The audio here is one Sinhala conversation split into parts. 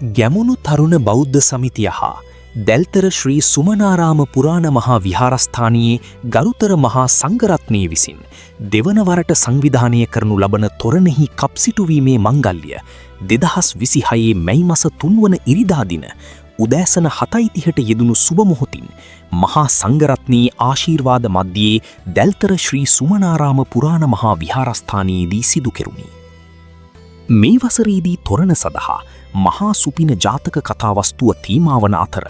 ගැමුණු තරුණ බෞද්ධ සමිතිය හා දැල්තර ශ්‍රී සුමනාරාම පුරාණ මහා විහාරස්ථානයේ ගරුතර මහා සංඝරත්නය විසින් දෙවනවරට සංවිධානය කරනු ලබන තොරණෙහි කප්සිටුවීමේ මංගල්‍ය 2026 මැයි මස 3 වන ඉරිදා දින උදෑසන 7:30ට යෙදුණු සුබ මොහොතින් මහා සංඝරත්නයේ ආශිර්වාද මැද්දේ දැල්තර ශ්‍රී සුමනාරාම පුරාණ මහා විහාරස්ථානයේදී සිදු කෙරුණි. මේ වසරේදී තොරණ සඳහා මහා සුපින ජාතක කතාවස්තුව තීමාවන අතර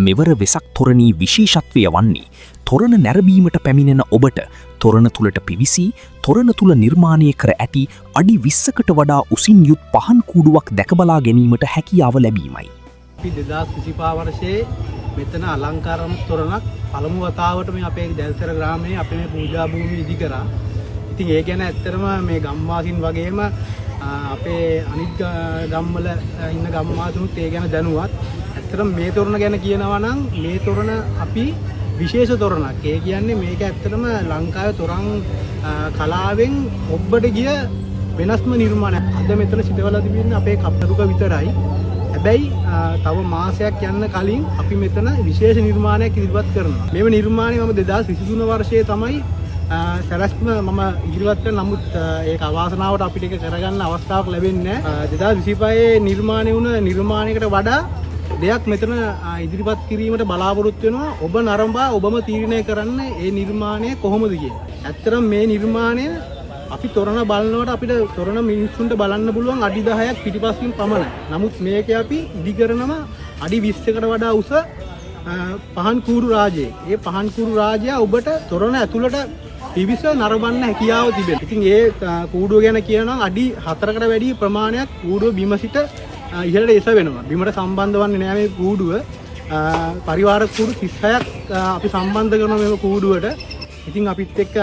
මෙවර වෙසක් තොරණී විශේෂත්වය වන්නේ තොරණ නැරඹීමට පැමිණෙන ඔබට තොරණ තුලට පිවිසී තොරණ තුල නිර්මාණය කර ඇති අඩි 20කට වඩා උසින් යුත් පහන් කූඩුවක් දැකබලා ගැනීමට හැකියාව ලැබීමයි. අපි 2025 වර්ෂයේ මෙතන අලංකාරම තොරණක් පළමු වතාවට මේ අපේ දැල්තර ග්‍රාමයේ අපේ මේ පූජා භූමිය ඉදි කරා. ඉතින් ඒ ගැන ඇත්තටම මේ ගම්වාසීන් වගේම අපේ අනිත් ගම්වල ඉන්න ගම්වාසීනුත් ඒ ගැන දැනුවත්. ඇත්තටම මේ තොරණ ගැන කියනවා නම් මේ තොරණ අපි විශේෂ තොරණක්. ඒ කියන්නේ මේක ඇත්තටම ලංකාවේ තොරන් කලාවෙන් ඔබට ගිය වෙනස්ම නිර්මාණයක්. අද මෙතන සිටවලා තිබෙන්නේ අපේ කප්පරුක විතරයි. හැබැයි තව මාසයක් යන්න කලින් අපි මෙතන විශේෂ නිර්මාණයක් ඉදිරිපත් කරනවා. මේ නිර්මාණය මම 2023 වර්ෂයේ තමයි සැලැස්ම මම ඉදිරිපත් කරන නමුත් ඒක අවාසනාවට අපිට ඒක කරගන්න අවස්ථාවක් ලැබෙන්නේ නැහැ. 2025 නිර්මාණය වුණ නිර්මාණයකට වඩා දෙයක් මෙතන ඉදිරිපත් කිරීමට බලාපොරොත්තු වෙනවා. ඔබ නරඹා ඔබම තීරණය කරන්න ඒ නිර්මාණය කොහොමද කියලා. ඇත්තටම මේ නිර්මාණය අපි තොරණ බලනකොට අපිට තොරණ මිනිස්සුන්ට බලන්න පුළුවන් අඩි 10ක් පිටිපස්සෙන් පමණයි. නමුත් මේක අපි ඉදි කරනම අඩි 20කට වඩා උස පහන් කූරු රාජය. ඒ පහන් කූරු රාජය ඔබට තොරණ ඇතුළට පිවිස නරඹන්න හැකියාව තිබෙනවා. ඉතින් ඒ කූඩුව ගැන කියනවා අඩි 4කට වැඩි ප්‍රමාණයක් කූඩුව බිම සිට ඉහළට එස වෙනවා. බිමට සම්බන්ධ වන්නේ නෑ මේ කූඩුව. පරිවාර කූඩු 36ක් අපි සම්බන්ධ කරනවා මේ කූඩුවට. ඉතින් අපිත් එක්ක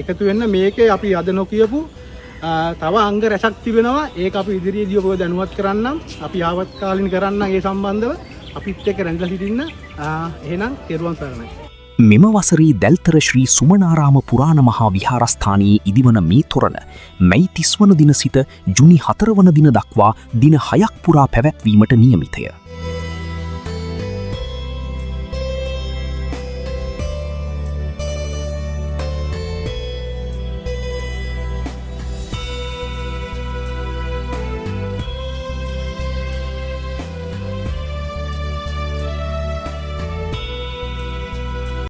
එකතු වෙන්න මේකේ අපි අද නොකියපු තව අංග රැසක් තිබෙනවා. ඒක අපි ඉදිරියේදී ඔබව දැනුවත් කරන්නම්. අපි ආවත්කාලින් කරන්නම් ඒ සම්බන්ධව. අපිත් එක්ක රැඳිලා සිටින්න. එහෙනම් තෙරුවන් සරණයි. මෙම වසරේ දැල්තර ශ්‍රී සුමනාරාම පුරාණ මහා විහාරස්ථානයේ ඉදිවන මේ තොරණ මැයි 30 වන දින සිට ජුනි 4 වන දින දක්වා දින 6ක් පුරා පැවැත්වීමට නියමිතය.